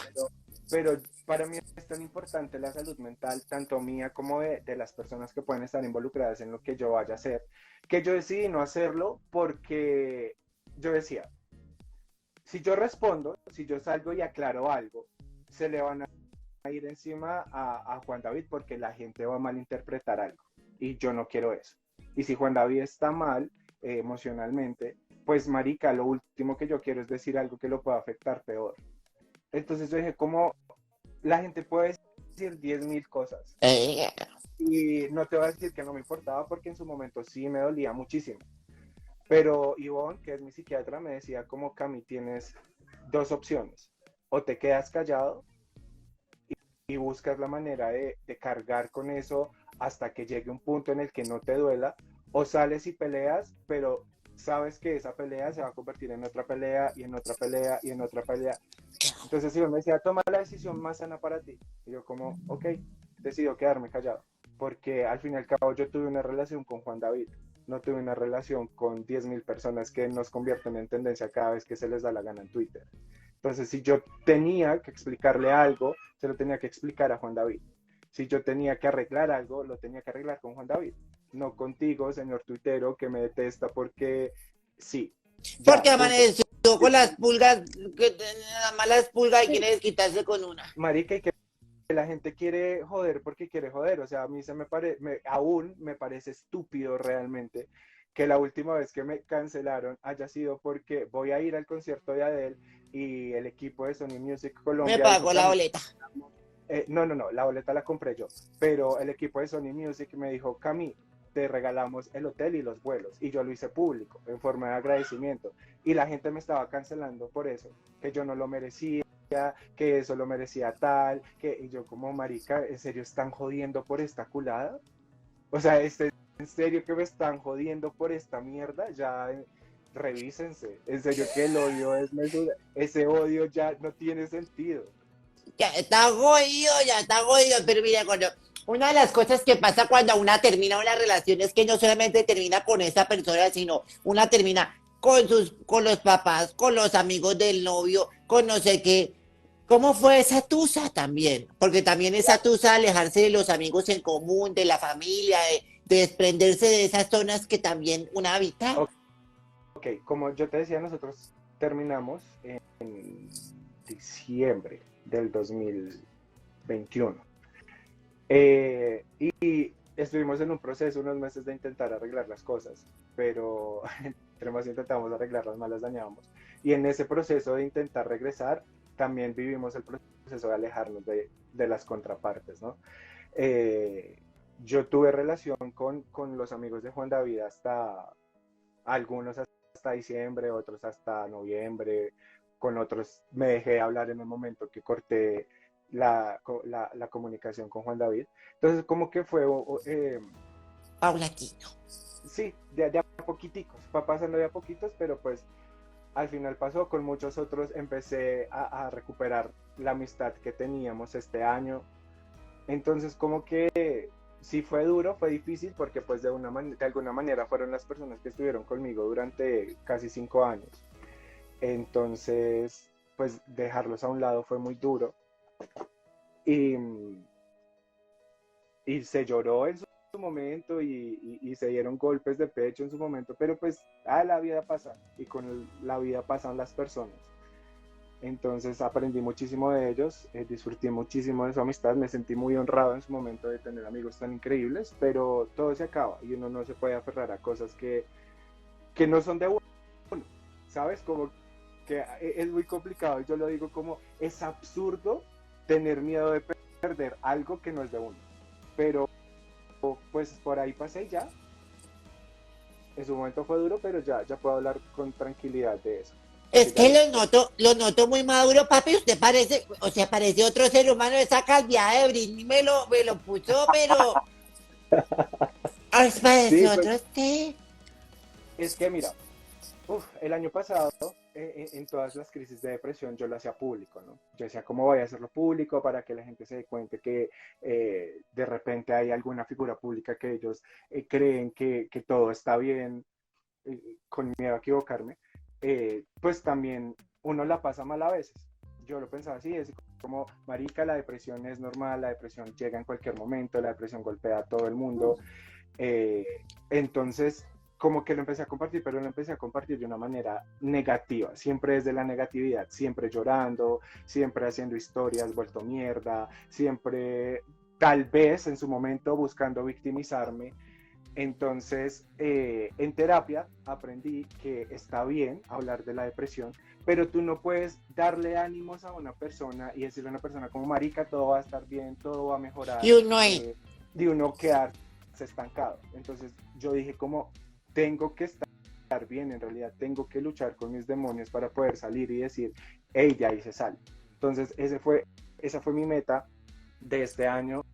pero para mí es tan importante la salud mental, tanto mía como de las personas que pueden estar involucradas en lo que yo vaya a hacer, que yo decidí no hacerlo porque yo decía, si yo respondo, si yo salgo y aclaro algo, se le van a ir encima a Juan David porque la gente va a malinterpretar algo y yo no quiero eso. Y si Juan David está mal emocionalmente, pues marica, lo último que yo quiero es decir algo que lo pueda afectar peor. Entonces yo dije, ¿cómo la gente puede decir 10.000 cosas? Eh, Y no te voy a decir que no me importaba porque en su momento sí me dolía muchísimo. Pero Ivonne, que es mi psiquiatra, me decía como, Cami, tienes dos opciones. O te quedas callado y buscas la manera de cargar con eso hasta que llegue un punto en el que no te duela, o sales y peleas, pero sabes que esa pelea se va a convertir en otra pelea y en otra pelea y en otra pelea. Entonces Ivonne me decía, toma la decisión más sana para ti. Y yo como, ok, decido quedarme callado. Porque al fin y al cabo yo tuve una relación con Juan David, no tuve una relación con 10.000 personas que nos convierten en tendencia cada vez que se les da la gana en Twitter. Entonces, si yo tenía que explicarle algo, se lo tenía que explicar a Juan David. Si yo tenía que arreglar algo, lo tenía que arreglar con Juan David. No contigo, señor tuitero, que me detesta porque sí. Ya, Porque punto. amaneció con las pulgas, las malas pulgas y quiere desquitarse con una. Marica, y que la gente quiere joder porque quiere joder. O sea, a mí aún me parece estúpido realmente que la última vez que me cancelaron haya sido porque voy a ir al concierto de Adele y el equipo de Sony Music Me Colombia dijo, pagó la Cami, boleta. no, la boleta la compré yo, pero el equipo de Sony Music me dijo, Cami, te regalamos el hotel y los vuelos, y yo lo hice público, en forma de agradecimiento, y la gente me estaba cancelando por eso, que yo no lo merecía, que eso lo merecía tal, y yo como, marica, ¿en serio están jodiendo por esta culada? O sea, ¿en serio que me están jodiendo por esta mierda? Ya, revísense, en serio que el odio es mesura, ese odio ya no tiene sentido. Ya está jodido, pero mira, una de las cosas que pasa cuando una termina una relación es que no solamente termina con esa persona, sino una termina con los papás, con los amigos del novio, con no sé qué. ¿Cómo fue esa tusa también? Porque también esa tusa, alejarse de los amigos en común, de la familia, de desprenderse de esas zonas que también una habita. Ok, como yo te decía, nosotros terminamos en diciembre del 2021. Y estuvimos en un proceso unos meses de intentar arreglar las cosas, pero entre más intentamos arreglarlas, más las dañábamos. Y en ese proceso de intentar regresar, también vivimos el proceso de alejarnos de las contrapartes, ¿no? Eh, yo tuve relación con los amigos de Juan David hasta algunos hasta diciembre, otros hasta noviembre, con otros me dejé hablar en el momento que corté la comunicación con Juan David. Entonces, como que fue, Paulatino. sí, de a poquiticos, va pasando de a poquitos, pero pues al final pasó, con muchos otros empecé a recuperar la amistad que teníamos este año. Entonces, como que sí fue duro, fue difícil, porque pues de alguna manera fueron las personas que estuvieron conmigo durante casi 5 años. Entonces, pues dejarlos a un lado fue muy duro. Y, y se lloró en su momento y se dieron golpes de pecho en su momento, pero pues la vida pasa y con la vida pasan las personas. Entonces aprendí muchísimo de ellos, disfruté muchísimo de su amistad, me sentí muy honrado en su momento de tener amigos tan increíbles, pero todo se acaba y uno no se puede aferrar a cosas que no son de uno, ¿sabes? Como que es muy complicado, yo lo digo como es absurdo tener miedo de perder algo que no es de uno, pero pues por ahí pasé ya. En su momento fue duro, pero ya puedo hablar con tranquilidad de eso. Es que lo noto muy maduro, papi. Usted parece, o sea, parece otro ser humano. Esa calvidad de Britney me lo puso, pero. Ay, Sí, parece pues otro usted. es que mira, el año pasado, en todas las crisis de depresión, yo lo hacía público, ¿no? Yo decía, ¿cómo voy a hacerlo público para que la gente se dé cuenta que de repente hay alguna figura pública que ellos creen que todo está bien, con miedo a equivocarme? Pues también uno la pasa mal a veces. Yo lo pensaba así, es como, marica, la depresión es normal, la depresión llega en cualquier momento, la depresión golpea a todo el mundo. Eh, entonces, como que lo empecé a compartir, pero lo empecé a compartir de una manera negativa, siempre desde la negatividad, siempre llorando, siempre haciendo historias vuelto mierda, siempre tal vez en su momento buscando victimizarme. Entonces, en terapia aprendí que está bien hablar de la depresión, pero tú no puedes darle ánimos a una persona y decirle a una persona como marica, todo va a estar bien, todo va a mejorar, Y uno ahí. de uno quedarse estancado. Entonces yo dije como, tengo que estar bien, en realidad tengo que luchar con mis demonios para poder salir y decir, hey, de ahí se sale. Entonces esa fue mi meta de este año,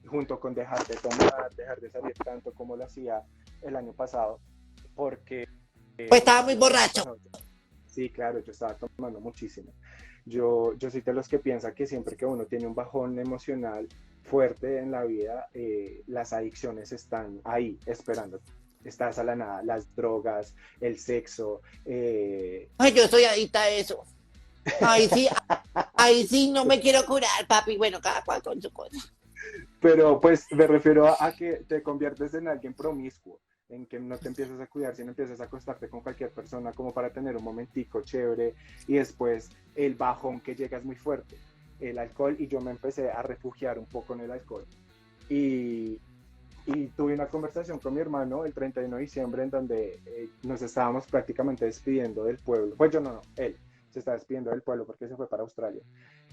junto con dejar de tomar, dejar de salir tanto como lo hacía el año pasado, porque... Pues estaba muy borracho. Sí, claro, yo estaba tomando muchísimo. Yo soy de los que piensa que siempre que uno tiene un bajón emocional fuerte en la vida, las adicciones están ahí esperando. Estás a la nada, las drogas, el sexo. Ay, yo soy adicta a eso. Ahí sí no me quiero curar, papi. Bueno, cada cual con su cosa. Pero pues me refiero a que te conviertes en alguien promiscuo, en que no te empiezas a cuidar, sino empiezas a acostarte con cualquier persona como para tener un momentico chévere y después el bajón que llega es muy fuerte, el alcohol, y yo me empecé a refugiar un poco en el alcohol. Y, y tuve una conversación con mi hermano el 31 de diciembre en donde nos estábamos prácticamente despidiendo del pueblo. Pues yo no, él se está despidiendo del pueblo porque se fue para Australia.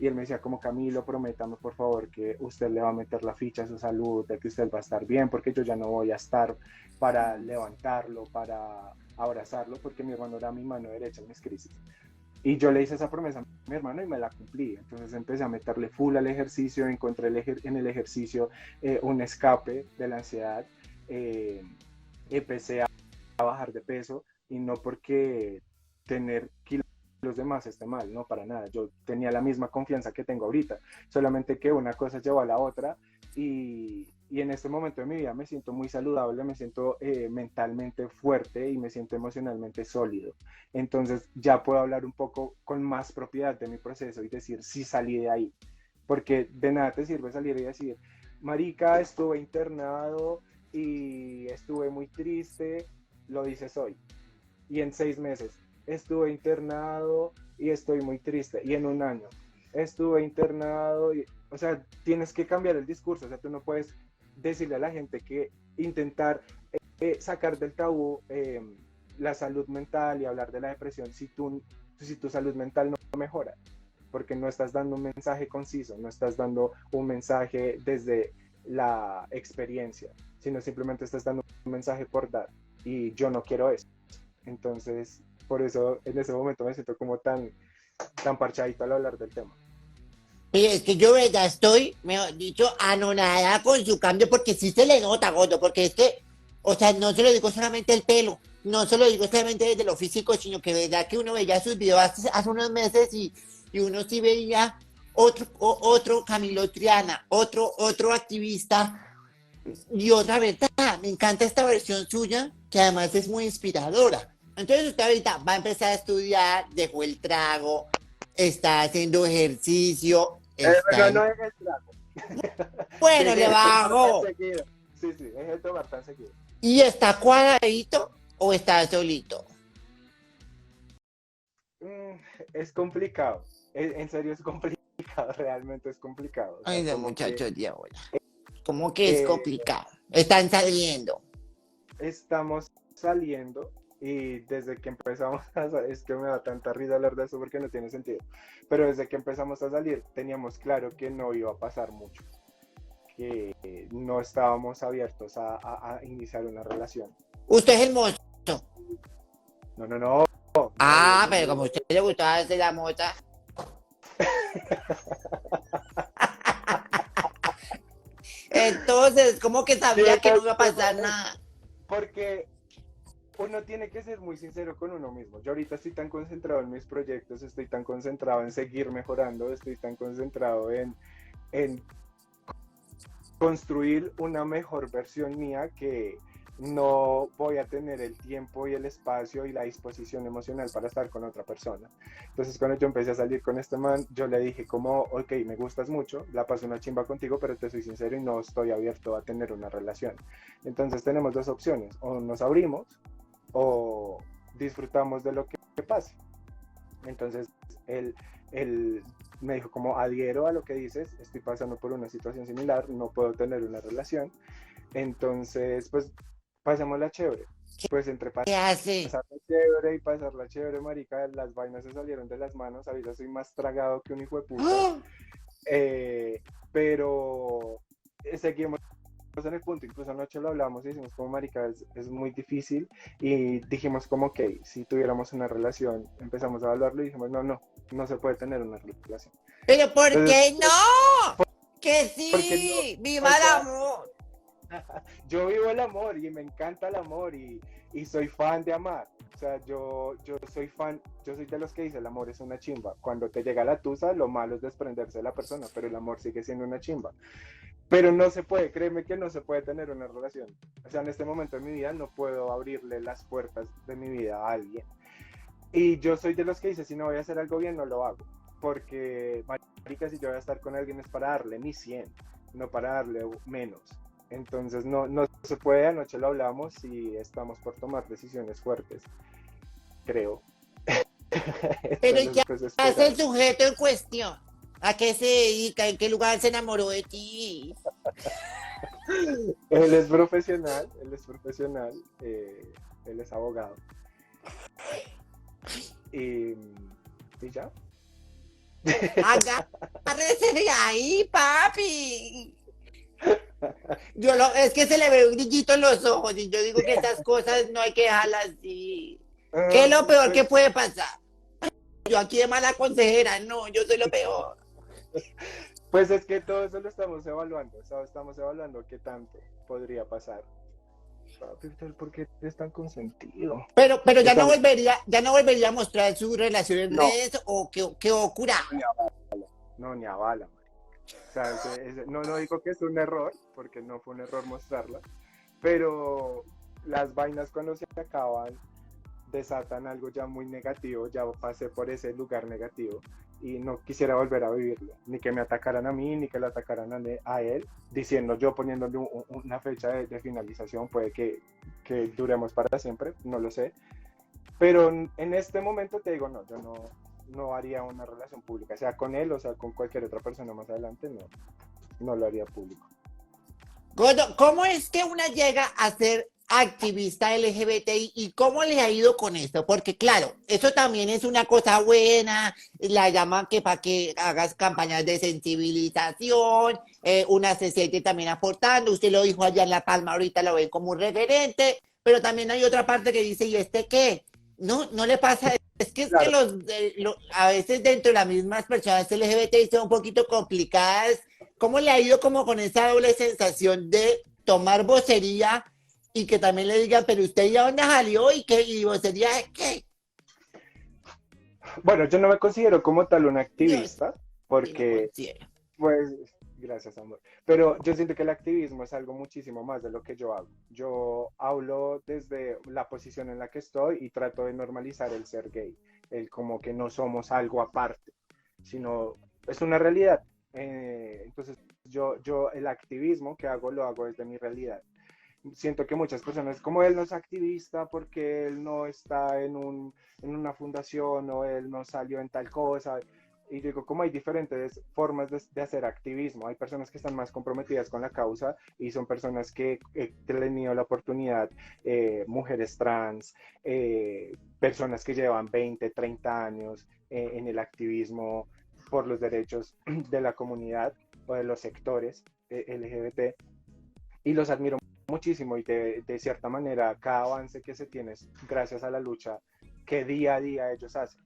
Y él me decía como, Camilo, prométame por favor que usted le va a meter la ficha a su salud, de que usted va a estar bien, porque yo ya no voy a estar para levantarlo, para abrazarlo, porque mi hermano era mi mano derecha en mis crisis. Y yo le hice esa promesa a mi hermano y me la cumplí. Entonces empecé a meterle full al ejercicio, encontré en el ejercicio un escape de la ansiedad, empecé a bajar de peso, y no porque tener kilos de más esté mal, no, para nada. Yo tenía la misma confianza que tengo ahorita, solamente que una cosa llevó a la otra, y en este momento de mi vida me siento muy saludable, me siento mentalmente fuerte y me siento emocionalmente sólido. Entonces ya puedo hablar un poco con más propiedad de mi proceso y decir si salí de ahí, porque de nada te sirve salir y decir, marica, estuve internado y estuve muy triste, lo dices hoy, y en 6 meses estuve internado y estoy muy triste, y en un año estuve internado, o sea, tienes que cambiar el discurso. O sea, tú no puedes decirle a la gente que intentar sacar del tabú la salud mental y hablar de la depresión si tu salud mental no mejora, porque no estás dando un mensaje conciso, no estás dando un mensaje desde la experiencia, sino simplemente estás dando un mensaje por dar, y yo no quiero eso. Entonces, por eso en ese momento me siento como tan parchadito al hablar del tema. Y es que yo ya estoy, mejor dicho, anonadada con su cambio, porque sí se le nota, gordo, porque es que, o sea, no se lo digo solamente el pelo, no se lo digo solamente desde lo físico, sino que verdad que uno veía sus videos hace unos meses y uno sí veía otro Camilo Triana, otro activista y otra verdad. Me encanta esta versión suya, que además es muy inspiradora. Entonces usted ahorita va a empezar a estudiar, dejó el trago, está haciendo ejercicio, está No en... es el trago. Bueno, le Dejé de tomar tan bajo. seguido. Sí, dejé de tomar tan seguido. ¿Y está cuadradito o está solito? Mm, es complicado. En serio es complicado, realmente es complicado. O Ay, sea, los como que muchachos de ahora. Como que es eh, complicado. Están saliendo. estamos saliendo, y desde que empezamos es que me da tanta risa hablar de eso porque no tiene sentido, pero desde que empezamos a salir teníamos claro que no iba a pasar mucho, que no estábamos abiertos a iniciar una relación. Usted es el mozo. No, Ah, nadie, pero como a usted le gustaba hacer la mota. Entonces, ¿cómo que sabía que no iba a pasar nada? porque uno tiene que ser muy sincero con uno mismo. Yo ahorita estoy tan concentrado en mis proyectos, estoy tan concentrado en seguir mejorando, estoy tan concentrado en construir una mejor versión mía, que no voy a tener el tiempo y el espacio y la disposición emocional para estar con otra persona. Entonces cuando yo empecé a salir con este man, yo le dije como, ok, me gustas mucho, la paso una chimba contigo, pero te soy sincero y no estoy abierto a tener una relación. Entonces tenemos dos opciones: o nos abrimos o disfrutamos de lo que pase. Entonces él me dijo como, adhiero a lo que dices, estoy pasando por una situación similar, no puedo tener una relación. Entonces pues pasémosla chévere. Pues entre ¿Qué hace? pasarla chévere y pasarla chévere, marica, las vainas se salieron de las manos, ahorita soy más tragado que un hijo de puta, ¡Ah! pero seguimos en el punto, incluso anoche lo hablamos y decimos como marica, es muy difícil y dijimos como ok, si tuviéramos una relación, empezamos a evaluarlo y dijimos no se puede tener una relación. ¿Pero por Entonces, qué no? Que porque no, sí, o viva el sea, amor. yo vivo el amor y me encanta el amor y soy fan de amar. O sea, yo soy fan, yo soy de los que dice el amor es una chimba. Cuando te llega la tusa, lo malo es desprenderse de la persona, pero el amor sigue siendo una chimba. Pero no se puede, créeme que no se puede tener una relación. O sea, en este momento de mi vida no puedo abrirle las puertas de mi vida a alguien. Y yo soy de los que dice, si no voy a hacer algo bien, no lo hago. Porque, marica, si yo voy a estar con alguien es para darle mi 100, no para darle menos. Entonces no se puede, anoche lo hablamos y estamos por tomar decisiones fuertes, creo. Pero ¿y Entonces, qué pues hace el esperar. sujeto en cuestión? ¿A qué se dedica? ¿En qué lugar se enamoró de ti? Él es profesional, él es abogado. Y, y ya. Agárrese de ahí, papi. Es que se le ve un brillito en los ojos y yo digo que esas cosas no hay que dejarlas así. ¿Qué es lo peor que Pues, puede pasar? Yo aquí de mala consejera, no, yo soy lo peor. pues es que todo eso lo estamos evaluando, ¿sabes? Estamos evaluando qué tanto podría pasar. Papi, ¿por qué eres tan consentido? Pero Estamos, ya no volvería a mostrar su relación en no, redes o qué ocurra. ni a, no, ni a bala, man. O sea, no digo que es un error, porque no fue un error mostrarla, pero las vainas cuando se acaban desatan algo ya muy negativo, ya pasé por ese lugar negativo y no quisiera volver a vivirlo, ni que me atacaran a mí, ni que le atacaran a él, diciendo yo poniéndole una fecha de finalización, puede que duremos para siempre, no lo sé, pero en este momento te digo, no, yo no haría una relación pública, sea con él o sea con cualquier otra persona más adelante, no lo haría público. Gordo, ¿cómo es que una llega a ser activista LGBTI y cómo le ha ido con esto? Porque claro, eso también es una cosa buena, la llaman que para que hagas campañas de sensibilización, una se siente también aportando, usted lo dijo allá en La Palma, ahorita lo ven como un referente, pero también hay otra parte que dice, ¿y este qué? No le pasa, es que Claro, a veces dentro de las mismas personas LGBTI son un poquito complicadas. ¿Cómo le ha ido como con esa doble sensación de tomar vocería y que también le digan, pero usted ya dónde salió y qué, y vocería de qué? bueno, yo no me considero como tal un Dios, activista, y lo porque considero. pues, gracias, amor. Pero yo siento que el activismo es algo muchísimo más de lo que yo hago. Yo hablo desde la posición en la que estoy y trato de normalizar el ser gay, el como que no somos algo aparte, sino es una realidad. Entonces, el activismo que hago lo hago desde mi realidad. Siento que muchas personas, como él no es activista porque él no está en una fundación o él no salió en tal cosa, y digo, como hay diferentes formas de hacer activismo, hay personas que están más comprometidas con la causa y son personas que han tenido la oportunidad, mujeres trans, personas que llevan 20, 30 años en el activismo por los derechos de la comunidad o de los sectores LGBT, y los admiro muchísimo y de cierta manera cada avance que se tiene es gracias a la lucha que día a día ellos hacen.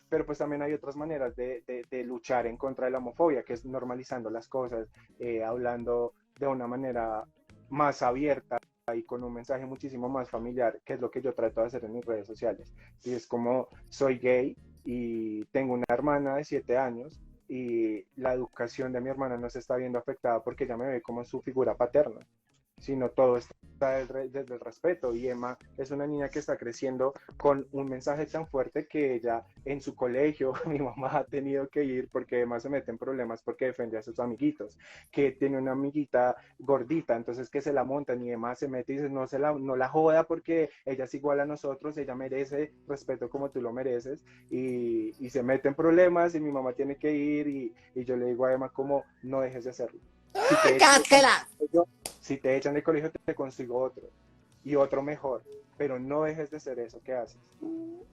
Pero pues también hay otras maneras de luchar en contra de la homofobia, que es normalizando las cosas, hablando de una manera más abierta y con un mensaje muchísimo más familiar, que es lo que yo trato de hacer en mis redes sociales. Y es como soy gay y tengo una hermana de 7 años y la educación de mi hermana no se está viendo afectada porque ella me ve como su figura paterna, sino todo está desde el respeto. Y Emma es una niña que está creciendo con un mensaje tan fuerte que ella en su colegio, mi mamá ha tenido que ir porque Emma se mete en problemas porque defiende a sus amiguitos, que tiene una amiguita gordita, entonces que se la montan y Emma se mete y dice no la joda porque ella es igual a nosotros, ella merece respeto como tú lo mereces, y se mete en problemas y mi mamá tiene que ir y yo le digo a Emma como no dejes de hacerlo. Si te echan, ¡Cásquela! si te echan de colegio, te consigo otro. y otro mejor, pero no dejes de ser eso que haces,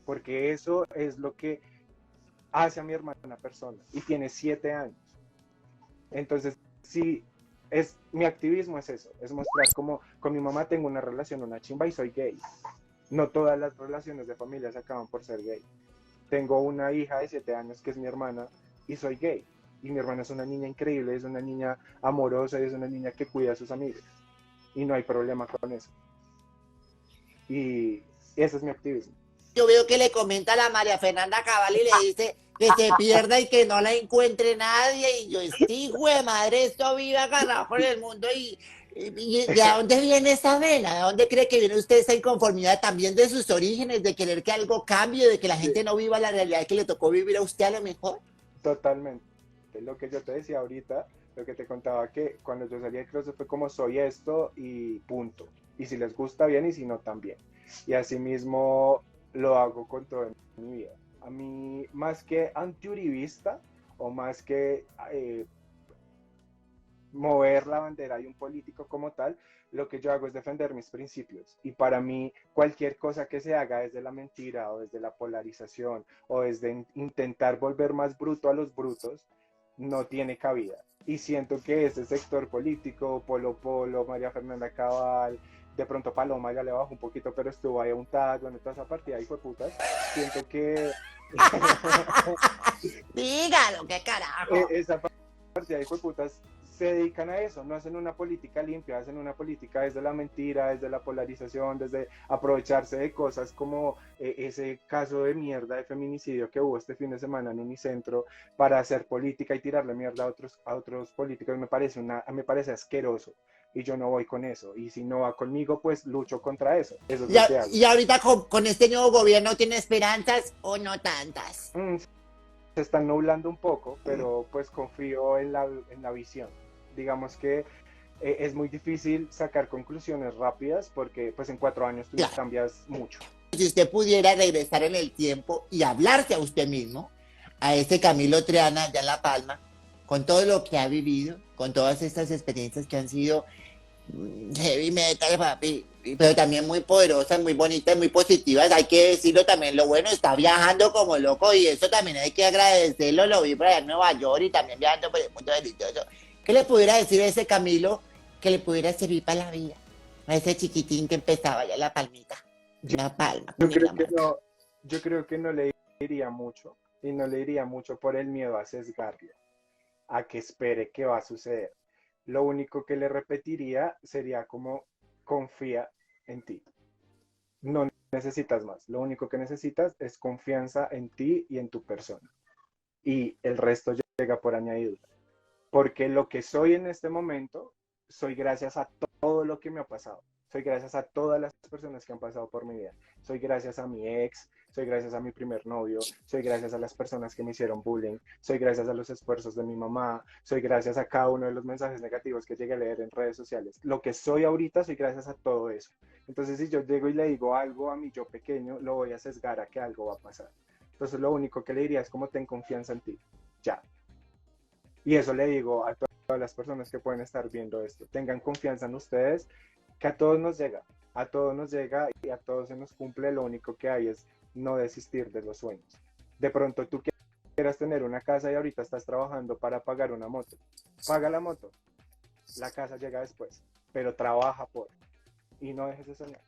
porque eso es lo que hace a mi hermana persona y tiene 7 años. Entonces, sí, mi activismo es eso, es mostrar cómo con mi mamá tengo una relación, una chimba y soy gay. No todas las relaciones de familia se acaban por ser gay. Tengo una hija de 7 años que es mi hermana y soy gay. Y mi hermana es una niña increíble, es una niña amorosa, es una niña que cuida a sus amigos. Y no hay problema con eso. Y ese es mi activismo. Yo veo que le comenta a la María Fernanda Cabal y le dice que se pierda y que no la encuentre nadie. Y yo, sí, güey, madre, esto vive agarrado por el mundo. Y ¿de dónde viene esa vena? ¿De dónde cree que viene usted esa inconformidad también de sus orígenes, de querer que algo cambie, de que la gente no viva la realidad que le tocó vivir a usted a lo mejor? Totalmente. Lo que yo te decía ahorita, lo que te contaba, que cuando yo salí de closet fue como soy esto y punto. Y si les gusta bien y si no también. Y así mismo lo hago con todo en mi vida. A mí, más que antiuribista o más que mover la bandera de un político como tal, lo que yo hago es defender mis principios. Y para mí, cualquier cosa que se haga desde la mentira o desde la polarización o desde intentar volver más bruto a los brutos, no tiene cabida. Y siento que ese sector político, Polo Polo, María Fernanda Cabal, de pronto Paloma ya le bajó un poquito, pero estuvo ahí a un tag, bueno, toda esa partida ahí fue putas. Siento que Dígalo, qué carajo. esa partida ahí fue putas se dedican a eso, no hacen una política limpia, hacen una política desde la mentira, desde la polarización, desde aprovecharse de cosas como ese caso de mierda de feminicidio que hubo este fin de semana en Unicentro para hacer política y tirarle mierda a otros políticos. Me parece asqueroso y yo no voy con eso. Y si no va conmigo, pues lucho contra eso. Eso es lo que hago. Y ahorita con este nuevo gobierno, ¿tiene esperanzas o no tantas? Se están nublando un poco, pero pues confío en la visión. Digamos que es muy difícil sacar conclusiones rápidas porque pues en 4 años tú Claro. cambias mucho. Si usted pudiera regresar en el tiempo y hablarse a usted mismo, a ese Camilo Triana allá en La Palma, con todo lo que ha vivido, con todas estas experiencias que han sido heavy metal, papi, pero también muy poderosas, muy bonitas, muy positivas, hay que decirlo también, lo bueno, está viajando como loco y eso también hay que agradecerlo, lo vi por allá en Nueva York y también viajando por el mundo delicioso. ¿Qué le pudiera decir a ese Camilo que le pudiera servir para la vida? A ese chiquitín que empezaba allá en La Palmita, La Palma, Yo creo que no, yo creo que no le diría mucho y no le diría mucho por el miedo a sesgarlo, a que espere qué va a suceder. Lo único que le repetiría sería como confía en ti. No necesitas más. Lo único que necesitas es confianza en ti y en tu persona. Y el resto llega por añadidura. Porque lo que soy en este momento, soy gracias a todo lo que me ha pasado. Soy gracias a todas las personas que han pasado por mi vida. Soy gracias a mi ex, soy gracias a mi primer novio, soy gracias a las personas que me hicieron bullying, soy gracias a los esfuerzos de mi mamá, soy gracias a cada uno de los mensajes negativos que llegué a leer en redes sociales. Lo que soy ahorita, soy gracias a todo eso. Entonces, si yo llego y le digo algo a mi yo pequeño, lo voy a sesgar a que algo va a pasar. Entonces, lo único que le diría es como ten confianza en ti. Ya. Y eso le digo a todas las personas que pueden estar viendo esto. Tengan confianza en ustedes, que a todos nos llega y a todos se nos cumple. Lo único que hay es no desistir de los sueños. De pronto tú quieras tener una casa y ahorita estás trabajando para pagar una moto. Paga la moto. La casa llega después, pero trabaja por. Y no dejes de soñar.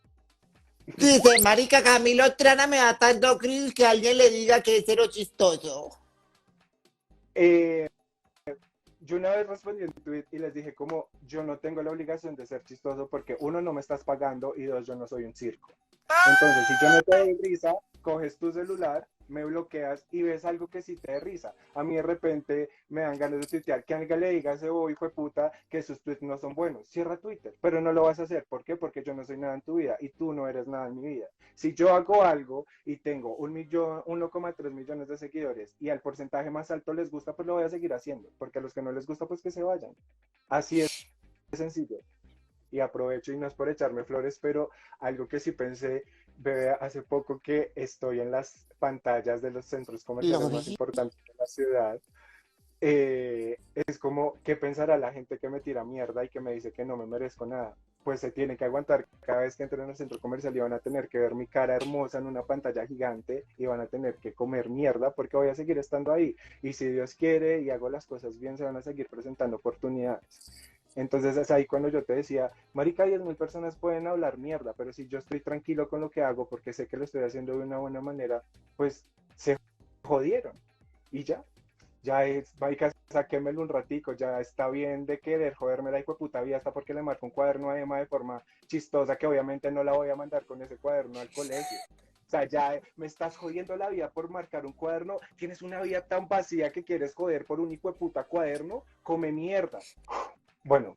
dice, marica, Camilo Triana me da tanto cringe que alguien le diga que es cero chistoso. Yo una vez respondí en tweet y les dije como yo no tengo la obligación de ser chistoso porque uno, no me estás pagando y dos, yo no soy un circo. Entonces, si yo no te doy risa, coges tu celular, me bloqueas y ves algo que sí te dé risa. A mí de repente me dan ganas de tuitear, que alguien le diga a ese hijo de puta que sus tweets no son buenos. Cierra Twitter, pero no lo vas a hacer. ¿Por qué? Porque yo no soy nada en tu vida y tú no eres nada en mi vida. Si yo hago algo y tengo 1,3 millones de seguidores y al porcentaje más alto les gusta, pues lo voy a seguir haciendo. Porque a los que no les gusta, pues que se vayan. Así es sencillo. Y aprovecho, y no es por echarme flores, pero algo que sí pensé, bebé, hace poco que estoy en las pantallas de los centros comerciales más importantes de la ciudad, es como, ¿qué pensará la gente que me tira mierda y que me dice que no me merezco nada? Pues se tiene que aguantar cada vez que entren en el centro comercial y van a tener que ver mi cara hermosa en una pantalla gigante y van a tener que comer mierda porque voy a seguir estando ahí. Y si Dios quiere y hago las cosas bien, se van a seguir presentando oportunidades. Entonces es ahí cuando yo te decía, marica, 10.000 personas pueden hablar mierda, pero si yo estoy tranquilo con lo que hago porque sé que lo estoy haciendo de una buena manera, pues se jodieron. Y ya es, marica, sáquemelo un ratico, ya está bien de querer joderme la hijo de puta vida hasta porque le marco un cuaderno a Emma de forma chistosa que obviamente no la voy a mandar con ese cuaderno al colegio. O sea, ya me estás jodiendo la vida por marcar un cuaderno, tienes una vida tan vacía que quieres joder por un hijo de puta cuaderno, come mierda. Bueno,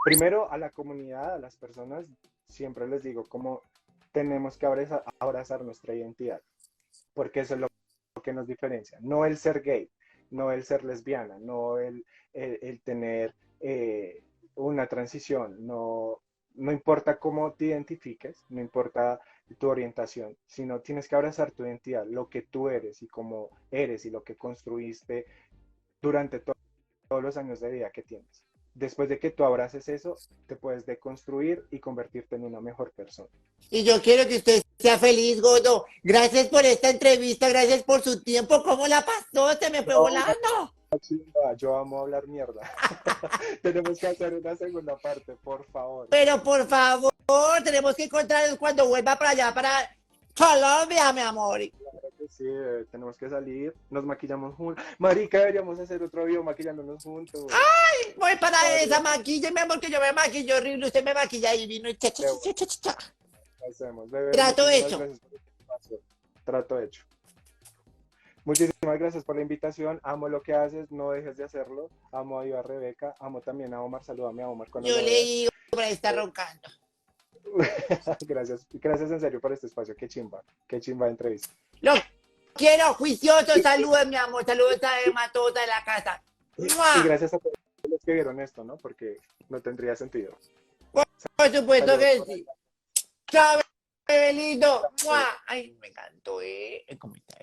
primero a la comunidad, a las personas, siempre les digo cómo tenemos que abrazar nuestra identidad, porque eso es lo que nos diferencia, no el ser gay, no el ser lesbiana, no el tener una transición, no importa cómo te identifiques, no importa tu orientación, sino tienes que abrazar tu identidad, lo que tú eres y cómo eres y lo que construiste durante todos los años de vida que tienes. Después de que tú abraces eso, te puedes deconstruir y convertirte en una mejor persona. Y yo quiero que usted sea feliz, Godo. Gracias por esta entrevista, gracias por su tiempo. ¿Cómo la pasó? Se me fue No, volando. yo amo hablar mierda. Tenemos que hacer una segunda parte, por favor. Pero por favor, tenemos que encontrarnos cuando vuelva para allá, para Colombia, mi amor. Claro que sí, tenemos que salir, nos maquillamos juntos. Marica, deberíamos hacer otro video maquillándonos juntos. Voy para Vale. esa maquilla, mi amor, que yo me maquillo horrible. Usted me maquilla divino. Y cha, cha, cha, cha, cha, cha. Hacemos, bebé, Trato muchísimas hecho. gracias por el espacio. Trato hecho. Muchísimas gracias por la invitación. Amo lo que haces, no dejes de hacerlo. Amo a Rebeca, amo también a Omar. Salúdame a Omar cuando Yo lo le veas. digo, pero está roncando. Gracias, gracias en serio por este espacio. Qué chimba de entrevista. Lo quiero juicioso. Saludos, mi amor. Saludos a Emma, toda de la casa. Y ¡Mua! gracias a todos los que vieron esto, ¿no? Porque no tendría sentido. Por supuesto que Saludos. sí. Chao, bebé lindo. ¡Mua! Ay, me encantó, ¿Cómo está?